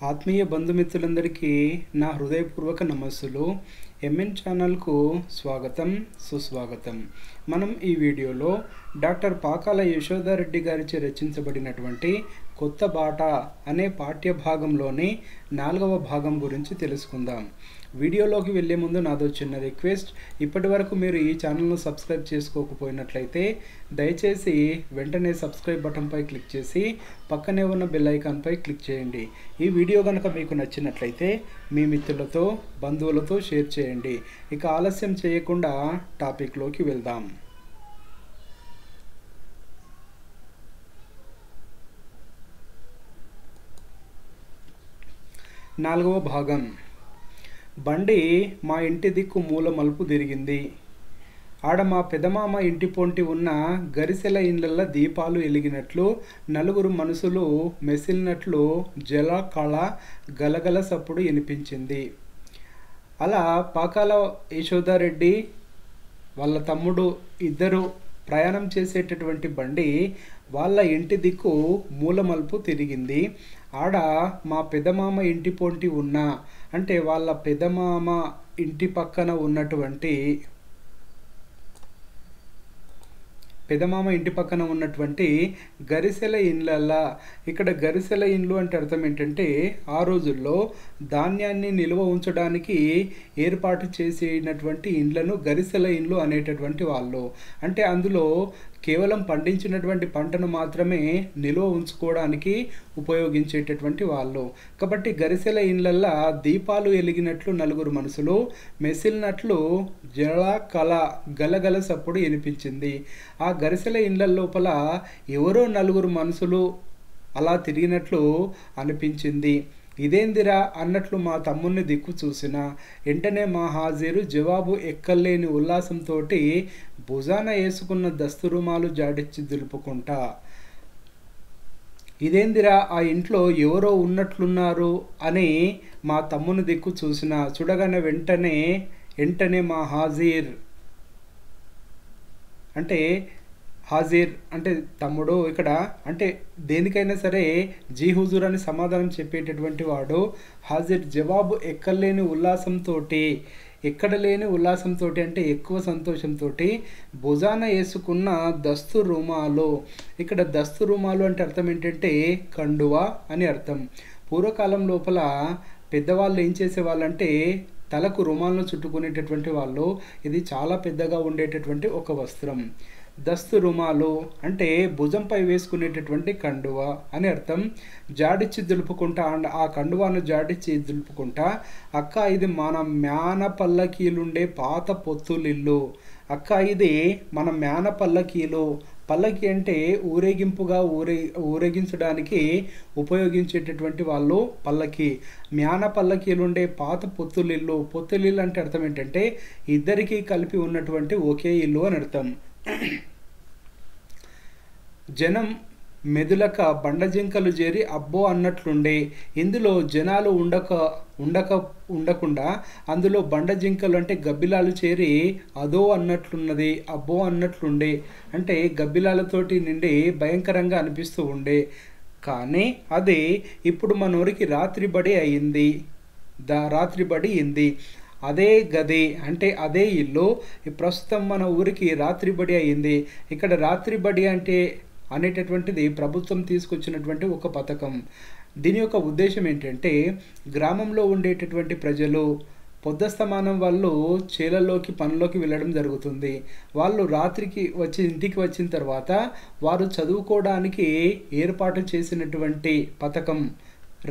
ఆత్మీయ బంధుమిత్రులందరికీ నా హృదయపూర్వక నమస్సులు. ఎంఎన్ ఛానల్కు స్వాగతం, సుస్వాగతం. మనం ఈ వీడియోలో డాక్టర్ పాకాల యశోదారెడ్డి గారిచే రచించబడినటువంటి కొత్త బాట అనే పాఠ్య భాగంలోని 4వ భాగం గురించి తెలుసుకుందాం. వీడియోలోకి వెళ్ళే ముందు నాదో చిన్న రిక్వెస్ట్. ఇప్పటి వరకు మీరు ఈ ఛానల్ను సబ్స్క్రైబ్ చేసుకోకపోయినట్లయితే దయచేసి వెంటనే సబ్స్క్రైబ్ బటన్పై క్లిక్ చేసి పక్కనే ఉన్న బెల్ ఐకాన్పై క్లిక్ చేయండి. ఈ వీడియో కనుక మీకు నచ్చినట్లయితే మీ మిత్రులతో, బంధువులతో షేర్ చేయండి. ఇక ఆలస్యం చేయకుండా టాపిక్లోకి వెళ్దాం. 4వ భాగం. బండి మా ఇంటి దిక్కు మూల మలుపు తిరిగింది. ఆడ మా పెదమామ ఇంటి పొంటి ఉన్న గరిసెల ఇండ్లల్లో దీపాలు వెలిగినట్లు, నలుగురు మనుషులు మెసిలినట్లు జల కళ గలగల సప్పుడు వినిపించింది. అలా పాకాల యశోదారెడ్డి వాళ్ళ తమ్ముడు ఇద్దరు ప్రయాణం చేసేటటువంటి బండి వాళ్ళ ఇంటి దిక్కు మూల మలుపు తిరిగింది. ఆడ మా పెదమామ ఇంటి పొంటి ఉన్న, అంటే వాళ్ళ పెదమామ ఇంటి పక్కన ఉన్నటువంటి గరిసెల ఇండ్లల్లా, ఇక్కడ గరిసెల ఇండ్లు అంటే అర్థం ఏంటంటే ఆ రోజుల్లో ధాన్యాన్ని నిల్వ ఉంచడానికి ఏర్పాటు చేసినటువంటి ఇండ్లను గరిసెల ఇండ్లు అనేటటువంటి వాళ్ళు. అంటే అందులో కేవలం పండించినటువంటి పంటను మాత్రమే నిల్వ ఉంచుకోవడానికి ఉపయోగించేటటువంటి వాళ్ళు. కాబట్టి గరిసెల ఇండ్లల్లా దీపాలు వెలిగినట్లు నలుగురు మనుషులు మెసిలినట్లు జల కళ గలగల సప్పుడు వినిపించింది. ఆ గరిసెల ఇండ్ల లోపల ఎవరో నలుగురు మనుషులు అలా తిరిగినట్లు అనిపించింది. ఇదేందిరా అన్నట్లు మా తమ్ముడిని దిక్కు చూసిన వెంటనే మా హాజీరు జవాబు ఎక్కలేని ఉల్లాసంతో భుజాన వేసుకున్న దస్తురుమాలు జాడిచ్చి దులుపుకుంటా, ఇదేందిరా ఆ ఇంట్లో ఎవరో ఉన్నట్లున్నారు అని మా తమ్ముని దిక్కు చూసిన. చూడగానే వెంటనే మా హాజీర్ అంటే తమ్ముడు, ఇక్కడ అంటే దేనికైనా సరే జీ హుజూర్ అని సమాధానం చెప్పేటటువంటి వాడు. హాజీర్ జవాబు ఎక్కలేని ఉల్లాసంతో, ఎక్కడ లేని ఉల్లాసంతో అంటే ఎక్కువ సంతోషంతో భుజాన వేసుకున్న దస్తు రుమాలు. ఇక్కడ దస్తు రుమాలు అంటే అర్థం ఏంటంటే కండువా అని అర్థం. పూర్వకాలం లోపల పెద్దవాళ్ళు ఏం చేసేవాళ్ళంటే తలకు రుమాలను చుట్టుకునేటటువంటి వాళ్ళు. ఇది చాలా పెద్దగా ఉండేటటువంటి ఒక వస్త్రం. దస్తు రుమాలు అంటే భుజంపై వేసుకునేటటువంటి కండువా అని అర్థం. జాడిచ్చి దులుపుకుంటా, ఆ కండువాను జాడిచ్చి దులుపుకుంటా, అక్క ఇది మన మేన పల్లకీలుండే పాత పొత్తులిల్లు. అక్క ఇది మన మేన పల్లకీలు. పల్లకి అంటే ఊరేగింపుగా ఊరేగించడానికి ఉపయోగించేటటువంటి వాళ్ళు పల్లకి. మ్యాన పల్లకీలుండే పాత పొత్తులిల్లు. పొత్తులిల్లు అంటే అర్థం ఏంటంటే ఇద్దరికీ కలిపి ఉన్నటువంటి ఒకే ఇల్లు అని అర్థం. జనం మెదులక బండజింకలు చేరి అబ్బో అన్నట్లుండే. ఇందులో జనాలు ఉండకుండా అందులో బండజింకలు అంటే గబ్బిలాలు చేరి అదో అన్నట్లున్నది, అబ్బో అన్నట్లుండే. అంటే గబ్బిలాలతోటి నిండి భయంకరంగా అనిపిస్తూ ఉండే. కానీ అది ఇప్పుడు మనూరికి రాత్రిబడి అయింది. అదే గది అంటే అదే ఇల్లు ప్రస్తుతం మన ఊరికి రాత్రిబడి అయింది. ఇక్కడ రాత్రిబడి అంటే అనేటటువంటిది ప్రభుత్వం తీసుకొచ్చినటువంటి ఒక పథకం. దీని యొక్క ఉద్దేశం ఏంటంటే గ్రామంలో ఉండేటటువంటి ప్రజలు పొద్దస్తమానం వాళ్ళు చేలల్లోకి పనుల్లోకి వెళ్ళడం జరుగుతుంది. వాళ్ళు రాత్రికి ఇంటికి వచ్చిన తర్వాత వారు చదువుకోవడానికి ఏర్పాటు చేసినటువంటి పథకం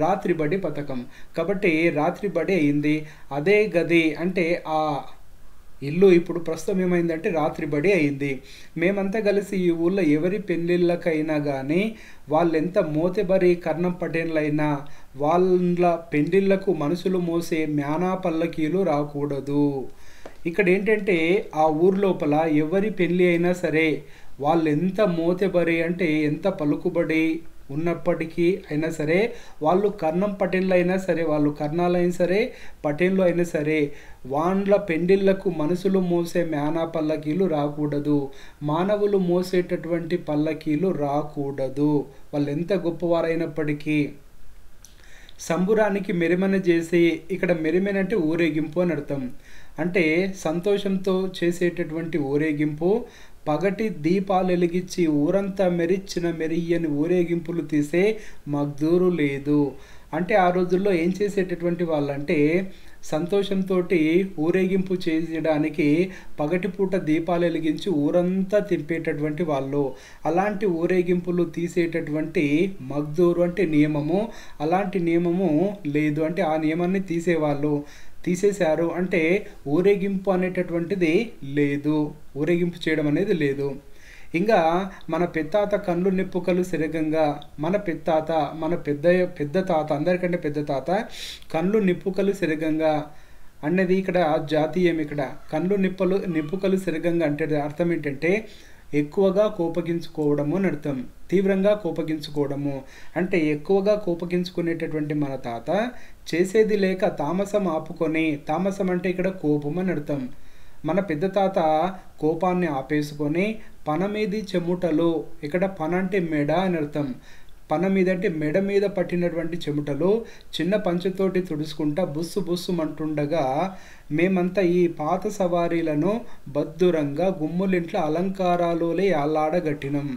రాత్రిబడి పథకం. కాబట్టి రాత్రిబడి అయింది. అదే గది అంటే ఆ ఇల్లు ఇప్పుడు ప్రస్తుతం ఏమైందంటే రాత్రిబడి అయింది. మేమంతా కలిసి ఈ ఊళ్ళో ఎవరి పెళ్ళిళ్ళకైనా కానీ వాళ్ళు ఎంత మోతెబరి కర్ణం పటేన్లైనా వాళ్ళ పెళ్ళిళ్ళకు మనుషులు మోసే మ్యానా పల్లకీలు రాకూడదు. ఇక్కడ ఏంటంటే ఆ ఊరు లోపల ఎవరి పెళ్ళి అయినా సరే వాళ్ళు ఎంత మోతెబరి అంటే ఎంత పలుకుబడి ఉన్నప్పటికీ అయినా సరే వాళ్ళు కర్ణం పటేన్లు అయినా సరే, వాళ్ళు కర్ణాలైనా సరే పటేన్లు అయినా సరే వాళ్ళ పెండిళ్లకు మనుషులు మోసే మ్యానా పల్లకీలు రాకూడదు. మానవులు మోసేటటువంటి పల్లకీలు రాకూడదు. వాళ్ళు ఎంత గొప్పవారైనప్పటికీ సంబురానికి మెరిమెన చేసి, ఇక్కడ మెరిమెన అంటే ఊరేగింపు అని అర్థం. అంటే సంతోషంతో చేసేటటువంటి ఊరేగింపు. పగటి దీపాలు వెలిగించి ఊరంతా మెరిచిన మెరియని ఊరేగింపులు తీసే మగ్దూరు లేదు. అంటే ఆ రోజుల్లో ఏం చేసేటటువంటి వాళ్ళంటే సంతోషంతో ఊరేగింపు చేయడానికి పగటిపూట దీపాలు వెలిగించి ఊరంతా తిప్పేటటువంటి వాళ్ళు. అలాంటి ఊరేగింపులు తీసేటటువంటి మగ్దూరు అంటే నియమము. అలాంటి నియమము లేదు, అంటే ఆ నియమాన్ని తీసేశారు. అంటే ఊరేగింపు అనేటటువంటిది లేదు, ఊరేగింపు చేయడం అనేది లేదు. ఇంకా మన పెద్దాత కళ్ళు నిప్పుకలు సిరగంగా, మన పెద్ద తాత, అందరికంటే పెద్ద తాత కళ్ళు నిప్పుకలు సిరగంగా అనేది ఇక్కడ జాతీయం. ఇక్కడ కళ్ళు నిప్పుకలు సిరగంగా అంటే అర్థం ఏంటంటే ఎక్కువగా కోపగించుకోవడము అని అర్థం. తీవ్రంగా కోపగించుకోవడము అంటే ఎక్కువగా కోపగించుకునేటటువంటి మన తాత చేసేది లేక తామసం ఆపుకొని, తామసం అంటే ఇక్కడ కోపం అని అర్థం. మన పెద్ద తాత కోపాన్ని ఆపేసుకొని పన మీది చెముటలు, ఇక్కడ పన అంటే మెడ అని అర్థం. పన మీద అంటే మెడ మీద పట్టినటువంటి చెముటలు చిన్న పంచుతోటి తుడుచుకుంటా బుస్సు బుస్సుమంటుండగా మేమంతా ఈ పాత సవారీలను బద్దురంగా గుమ్ములింట్ల అలంకారాలోలే అల్లాడగట్టినం.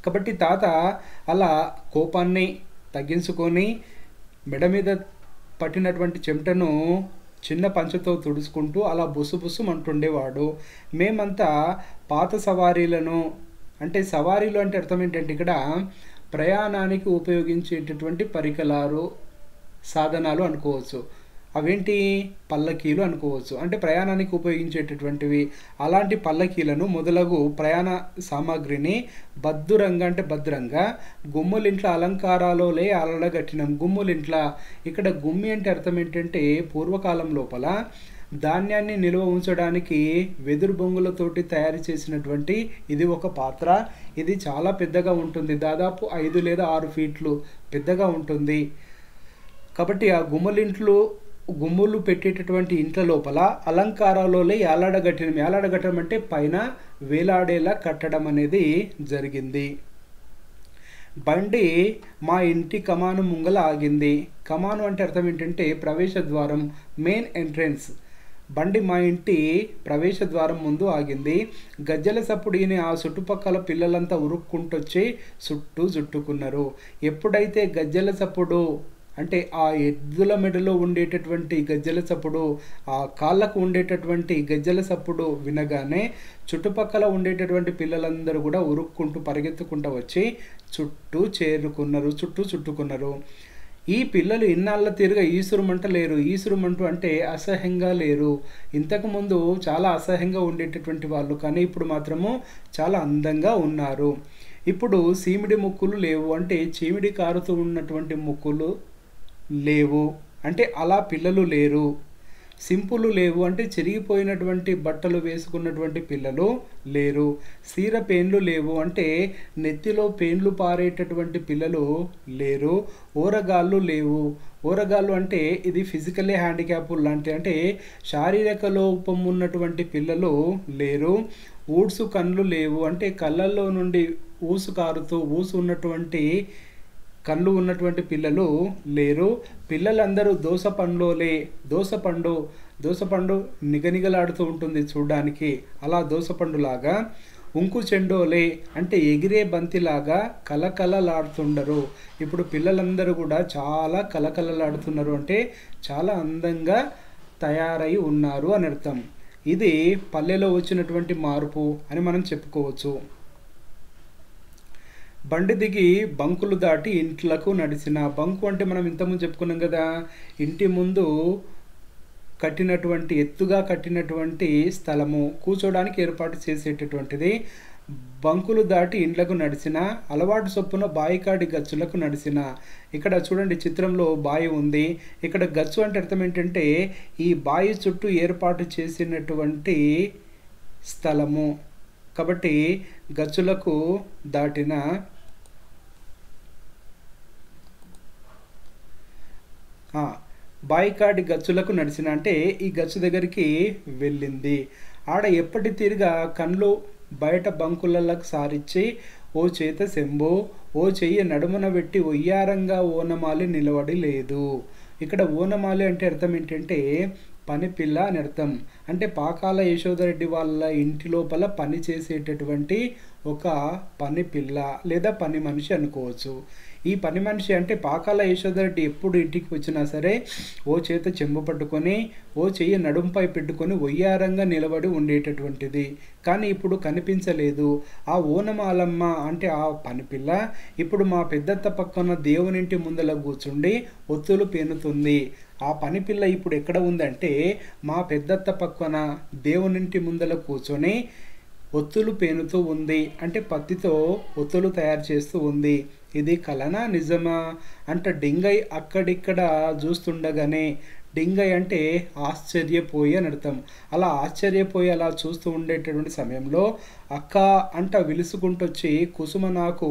కాబట్టి తాత అలా కోపాన్ని తగ్గించుకొని మెడ మీద పట్టినటువంటి చెమటను చిన్న పంచతో తుడుచుకుంటూ అలా బుస్సుమంటుండేవాడు. మేమంతా పాత సవారీలను, అంటే సవారీలు అంటే అర్థం ఏంటంటే ఇక్కడ ప్రయాణానికి ఉపయోగించేటటువంటి పరికరాలు, సాధనాలు అనుకోవచ్చు. అవేంటి పల్లకీలు అనుకోవచ్చు, అంటే ప్రయాణానికి ఉపయోగించేటటువంటివి. అలాంటి పల్లకీలను మొదలగు ప్రయాణ సామాగ్రిని భద్రంగా అంటే భద్రంగా గుమ్ములింట్ల అలంకారాలోలే అలడగట్టినాం. గుమ్ములింట్ల, ఇక్కడ గుమ్మి అంటే అర్థం ఏంటంటే పూర్వకాలం లోపల ధాన్యాన్ని నిల్వ ఉంచడానికి వెదురు బొంగులతోటి తయారు చేసినటువంటి ఇది ఒక పాత్ర. ఇది చాలా పెద్దగా ఉంటుంది, దాదాపు 5 లేదా 6 ఫీట్లు పెద్దగా ఉంటుంది. కాబట్టి ఆ గుమ్ములు పెట్టేటటువంటి ఇంట్ల లోపల అలంకారాలోనే ఏలాడగట్టడం అంటే పైన వేలాడేలా కట్టడం అనేది జరిగింది. బండి మా ఇంటి కమాను ముంగల ఆగింది. కమాను అంటే అర్థం ఏంటంటే ప్రవేశ ద్వారం, మెయిన్ ఎంట్రన్స్. బండి మా ఇంటి ప్రవేశ ద్వారం ముందు ఆగింది. గజ్జల సప్పుడిని ఆ చుట్టుపక్కల పిల్లలంతా ఉరుక్కుంటొచ్చి చుట్టూ చుట్టుకున్నారు. ఎప్పుడైతే గజ్జల సప్పుడు అంటే ఆ ఎద్దుల మెడలో ఉండేటటువంటి గజ్జల చప్పుడు, ఆ కాళ్ళకు ఉండేటటువంటి గజ్జల చప్పుడు వినగానే చుట్టుపక్కల ఉండేటటువంటి పిల్లలందరూ కూడా ఉరుక్కుంటూ పరిగెత్తుకుంటూ వచ్చి చుట్టూ చుట్టుకున్నారు. ఈ పిల్లలు ఇన్నాళ్ళ తీరుగా ఈసురుమంట లేరు. ఈసురుమంటూ అంటే అసహ్యంగా లేరు. ఇంతకుముందు చాలా అసహ్యంగా ఉండేటటువంటి వాళ్ళు, కానీ ఇప్పుడు మాత్రము చాలా అందంగా ఉన్నారు. ఇప్పుడు సీమిడి ముక్కులు లేవు, అంటే చీమిడి కారుతూ ఉన్నటువంటి ముక్కులు లేవు, అంటే అలా పిల్లలు లేరు. సింపులు లేవు, అంటే చిరిగిపోయినటువంటి బట్టలు వేసుకున్నటువంటి పిల్లలు లేరు. సీర పేన్లు లేవు, అంటే నెత్తిలో పేన్లు పారేటటువంటి పిల్లలు లేరు. ఓరగాళ్ళు లేవు. ఓరగాళ్ళు అంటే ఇది ఫిజికల్లీ హ్యాండిక్యాప్ లాంటి, అంటే శారీరక లోపం ఉన్నటువంటి పిల్లలు లేరు. ఊడ్సు కళ్ళు లేవు, అంటే కళ్ళల్లో నుండి ఊసు ఉన్నటువంటి కళ్ళు ఉన్నటువంటి పిల్లలు లేరు. పిల్లలందరూ దోసపండు నిగనిగలాడుతూ ఉంటుంది చూడడానికి, అలా దోసపండులాగా. ఉంకు చెండోలే అంటే ఎగిరే బంతిలాగా కలకలలాడుతుండరు. ఇప్పుడు పిల్లలందరూ కూడా చాలా కలకలలాడుతున్నారు, అంటే చాలా అందంగా తయారై ఉన్నారు అని అర్థం. ఇది పల్లెలో వచ్చినటువంటి మార్పు అని మనం చెప్పుకోవచ్చు. బండి దిగి బంకులు దాటి ఇంట్లకు నడిచిన. బంకు అంటే మనం ఇంతకుముందు చెప్పుకున్నాం కదా, ఇంటి ముందు ఎత్తుగా కట్టినటువంటి స్థలము, కూర్చోడానికి ఏర్పాటు చేసేటటువంటిది. బంకులు దాటి ఇండ్లకు నడిచిన, అలవాటు చొప్పున బాయికాడి గచ్చులకు నడిచిన. ఇక్కడ చూడండి చిత్రంలో బాయి ఉంది. ఇక్కడ గచ్చు అంటే అర్థం ఏంటంటే ఈ బాయి చుట్టూ ఏర్పాటు చేసినటువంటి స్థలము. కాబట్టి గచ్చులకు దాటిన, బాయికాడి గచ్చులకు నడిచిన అంటే ఈ గచ్చు దగ్గరికి వెళ్ళింది. ఆడ ఎప్పటి తీరుగా కళ్ళు బయట బంకులకు సారిచ్చి ఓ చేత శంభో, ఓ చెయ్యి నడుమున పెట్టి ఒయ్యారంగా ఓనమాలి నిలబడి లేదు. ఇక్కడ ఓనమాలి అంటే అర్థం ఏంటంటే పని పిల్ల అని అర్థం. అంటే పాకాల యశోదారెడ్డి వాళ్ళ ఇంటి లోపల పని చేసేటటువంటి ఒక పని పిల్ల లేదా పని మనిషి అనుకోవచ్చు. ఈ పని మనిషి అంటే పాకాల యశోదారెడ్డి ఎప్పుడు ఇంటికి వచ్చినా సరే ఓ చేత చెంబు పట్టుకొని ఓ చెయ్యి నడుంపై పెట్టుకొని ఒయ్యారంగా నిలబడి ఉండేటటువంటిది. కానీ ఇప్పుడు కనిపించలేదు. ఆ ఓనమాలమ్మ అంటే ఆ పని పిల్ల ఇప్పుడు మా పెద్దత్త పక్కన దేవునింటి ముందల కూర్చుండి ఒత్తులు పేనుతుంది. ఆ పని పిల్ల ఇప్పుడు ఎక్కడ ఉందంటే మా పెద్దత్త పక్కన దేవునింటి ముందల కూర్చొని ఒత్తులు పేనుతూ ఉంది. అంటే పత్తితో ఒత్తులు తయారు చేస్తూ ఉంది. ఇది కలనా నిజమా అంటే డింగై అక్కడిక్కడ చూస్తుండగానే, డింగై అంటే ఆశ్చర్యపోయి అని అర్థం. అలా ఆశ్చర్యపోయి అలా చూస్తూ ఉండేటటువంటి సమయంలో అక్క అంట విలుసుకుంటొచ్చి కుసుమ నాకు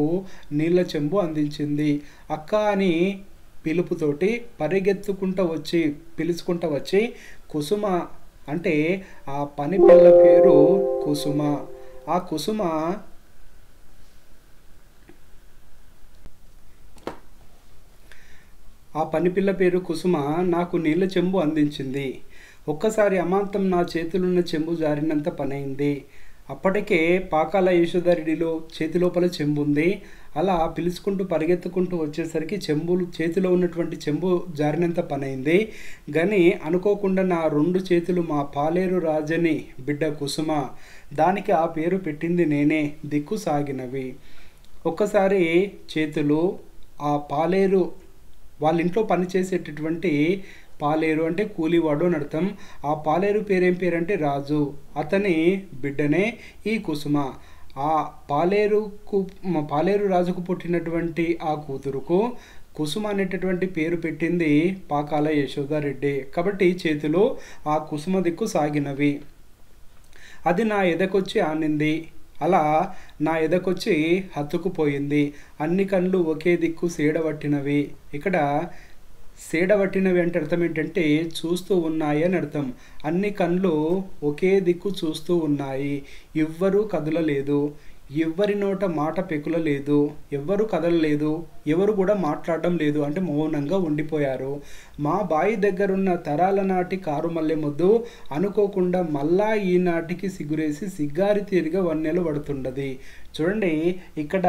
నీళ్ళ చెంబు అందించింది. అక్క అని పిలుపుతోటి పరిగెత్తుకుంటూ వచ్చి పిలుచుకుంటూ వచ్చి కుసుమ అంటే ఆ పని పిల్ల పేరు కుసుమ. ఆ కుసుమ ఆ పనిపిల్ల పేరు కుసుమ నాకు నీళ్ళ చెంబు అందించింది. ఒక్కసారి అమాంతం నా చేతులున్న చెంబు జారినంత పనైంది. అప్పటికే పాకాల యశోదారెడ్డిలో చేతి లోపల చెంబు ఉంది. అలా పిలుచుకుంటూ పరిగెత్తుకుంటూ వచ్చేసరికి చేతిలో ఉన్నటువంటి చెంబు జారినంత పనైంది. కానీ అనుకోకుండా నా 2 చేతులు మా పాలేరు రాజని బిడ్డ కుసుమ, దానికి ఆ పేరు పెట్టింది నేనే, దిక్కు సాగినవి. ఒక్కసారి చేతులు ఆ పాలేరు వాళ్ళ ఇంట్లో పనిచేసేటటువంటి పాలేరు అంటే కూలివాడు అని అర్థం. ఆ పాలేరు పేరేం పేరంటే రాజు. అతని బిడ్డనే ఈ కుసుమ. ఆ పాలేరు రాజుకు పుట్టినటువంటి ఆ కూతురుకు కుసుమ అనేటటువంటి పేరు పెట్టింది పాకాల యశోదారెడ్డి. కాబట్టి చేతిలో ఆ కుసుమ దిక్కు సాగినవి. అది నా ఎదకొచ్చి ఆనింది. అలా నా ఎదకొచ్చి హత్తుకుపోయింది. అన్ని కళ్ళు ఒకే దిక్కు సేడబట్టినవి. ఇక్కడ సేడబట్టినవి అంటే అర్థం ఏంటంటే చూస్తూ ఉన్నాయి అని అర్థం. అన్ని కళ్ళు ఒకే దిక్కు చూస్తూ ఉన్నాయి. ఎవ్వరూ కదలలేదు. ఎవ్వరి నోట మాట పెకులలేదు. ఎవ్వరు కదలలేదు. ఎవరు కూడా మాట్లాడడం లేదు. అంటే మౌనంగా ఉండిపోయారు. మా బాయి దగ్గరున్న తరాల నాటి కారు మల్లె ముద్దు అనుకోకుండా మళ్ళా ఈనాటికి సిగురేసి సిగ్గారి తీరిగా వన్నెలు పడుతుండది. చూడండి, ఇక్కడ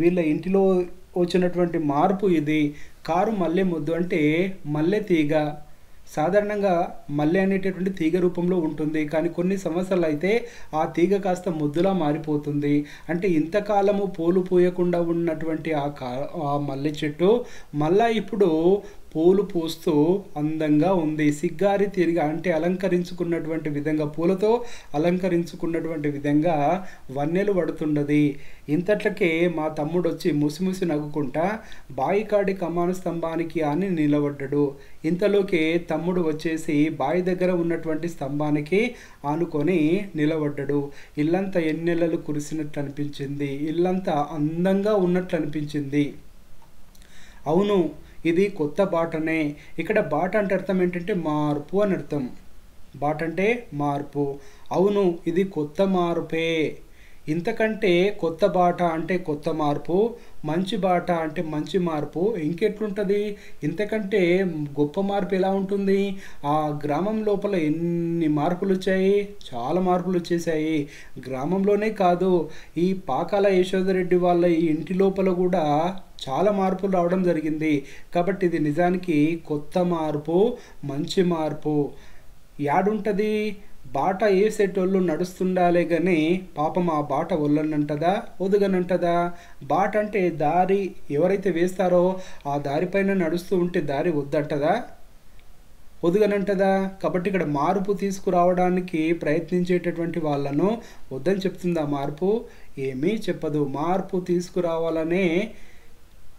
వీళ్ళ ఇంటిలో వచ్చినటువంటి మార్పు ఇది. కారు మల్లె ముద్దు అంటే మల్లె తీగ. సాధారణంగా మల్లె అనేటటువంటి తీగ రూపంలో ఉంటుంది. కానీ కొన్ని సంవత్సరాలు అయితే ఆ తీగ కాస్త ముద్దులా మారిపోతుంది. అంటే ఇంతకాలము పూలు పూయకుండా ఉన్నటువంటి ఆ మల్లె చెట్టు మళ్ళా ఇప్పుడు పూలు పూస్తూ అందంగా ఉంది. సిగ్గారి తీరిగా అంటే అలంకరించుకున్నటువంటి విధంగా, పూలతో అలంకరించుకున్నటువంటి విధంగా వన్నెలు పడుతున్నది. ఇంతట్లకే మా తమ్ముడు వచ్చి ముసిముసి నవ్వుకుంటా బాయికాడి కమాను స్తంభానికి అని నిలబడ్డాడు. ఇంతలోకే తమ్ముడు వచ్చేసి బావి దగ్గర ఉన్నటువంటి స్తంభానికి ఆనుకొని నిలబడ్డాడు. ఇల్లంతా ఎన్నెలలు కురిసినట్లు అనిపించింది. ఇల్లంతా అందంగా ఉన్నట్లు అనిపించింది. అవును, ఇది కొత్త బాటనే. ఇక్కడ బాట అంటే అర్థం ఏంటంటే మార్పు అని అర్థం. బాట అంటే మార్పు. అవును, ఇది కొత్త మార్పే. ఇంతకంటే కొత్త బాట అంటే కొత్త మార్పు, మంచి బాట అంటే మంచి మార్పు ఇంకెట్లుంటుంది? ఇంతకంటే గొప్ప మార్పు ఎలా ఉంటుంది? ఆ గ్రామం లోపల ఎన్ని మార్పులు వచ్చాయి? చాలా మార్పులు వచ్చేసాయి. గ్రామంలోనే కాదు, ఈ పాకాల యశోదారెడ్డి వాళ్ళ ఈ ఇంటి లోపల కూడా చాలా మార్పులు రావడం జరిగింది. కాబట్టి ఇది నిజానికి కొత్త మార్పు, మంచి మార్పు. యాడుంటుంది? బాట వేసేటోళ్ళు నడుస్తుండాలే కానీ పాపం ఆ బాట ఒళ్ళనంటదా ఒదుగనంటదా? బాట అంటే దారి. ఎవరైతే వేస్తారో ఆ దారిపైన నడుస్తూ ఉంటే దారి వద్దంటదా, ఒదుగనంటదా? కాబట్టి ఇక్కడ మార్పు తీసుకురావడానికి ప్రయత్నించేటటువంటి వాళ్ళను వద్దని చెప్తుంది. ఆ మార్పు ఏమీ చెప్పదు. మార్పు తీసుకురావాలనే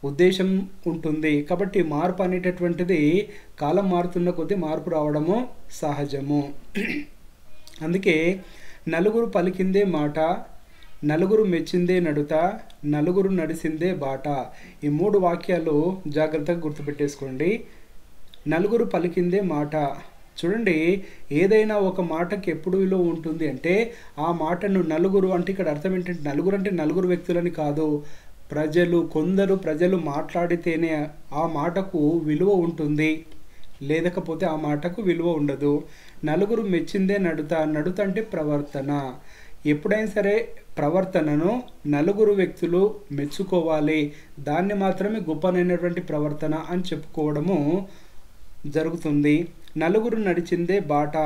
ఉద్దేశం ఉంటుంది. కాబట్టి మార్పు అనేటటువంటిది కాలం మారుతున్న కొద్దీ మార్పు రావడము సహజము. అందుకే నలుగురు పలికిందే మాట, నలుగురు మెచ్చిందే నడుత, నలుగురు నడిసిందే బాట. ఈ 3 వాక్యాలు జాగ్రత్తగా గుర్తుపెట్టేసుకోండి. నలుగురు పలికిందే మాట. చూడండి, ఏదైనా ఒక మాటకి ఎప్పుడు విలువ ఉంటుంది అంటే ఆ మాటను నలుగురు అంటే ఇక్కడ అర్థం ఏంటంటే నలుగురు అంటే నలుగురు వ్యక్తులని కాదు. కొందరు ప్రజలు మాట్లాడితేనే ఆ మాటకు విలువ ఉంటుంది. లేకపోతే ఆ మాటకు విలువ ఉండదు. నలుగురు మెచ్చిందే నడత. నడత అంటే ప్రవర్తన. ఎప్పుడైనా సరే ప్రవర్తనను నలుగురు వ్యక్తులు మెచ్చుకోవాలి. దాన్ని మాత్రమే గొప్పనైనటువంటి ప్రవర్తన అని చెప్పుకోవడము జరుగుతుంది. నలుగురు నడిచిందే బాట.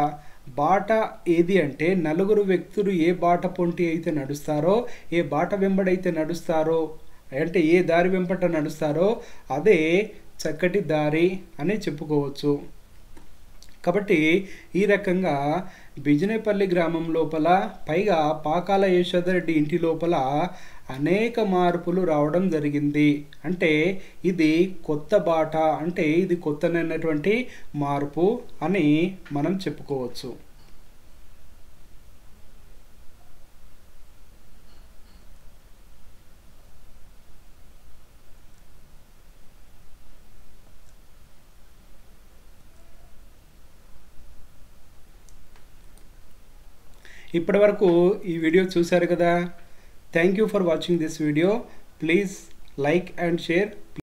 బాట ఏది అంటే నలుగురు వ్యక్తులు ఏ బాట పొంటి అయితే నడుస్తారో, ఏ బాట వెంబడైతే నడుస్తారో, అంటే ఏ దారి వెంపట నడుస్తారో అదే చక్కటి దారి అని చెప్పుకోవచ్చు. కాబట్టి ఈ రకంగా బిజినేపల్లి గ్రామం లోపల, పైగా పాకాల యశోదరెడ్డి ఇంటి లోపల అనేక మార్పులు రావడం జరిగింది. అంటే ఇది కొత్త బాట, అంటే ఇది కొత్తనైనటువంటి మార్పు అని మనం చెప్పుకోవచ్చు. ఇప్పటివరకు ఈ వీడియో చూశారు కదా. Thank you for watching this video. Please like and share.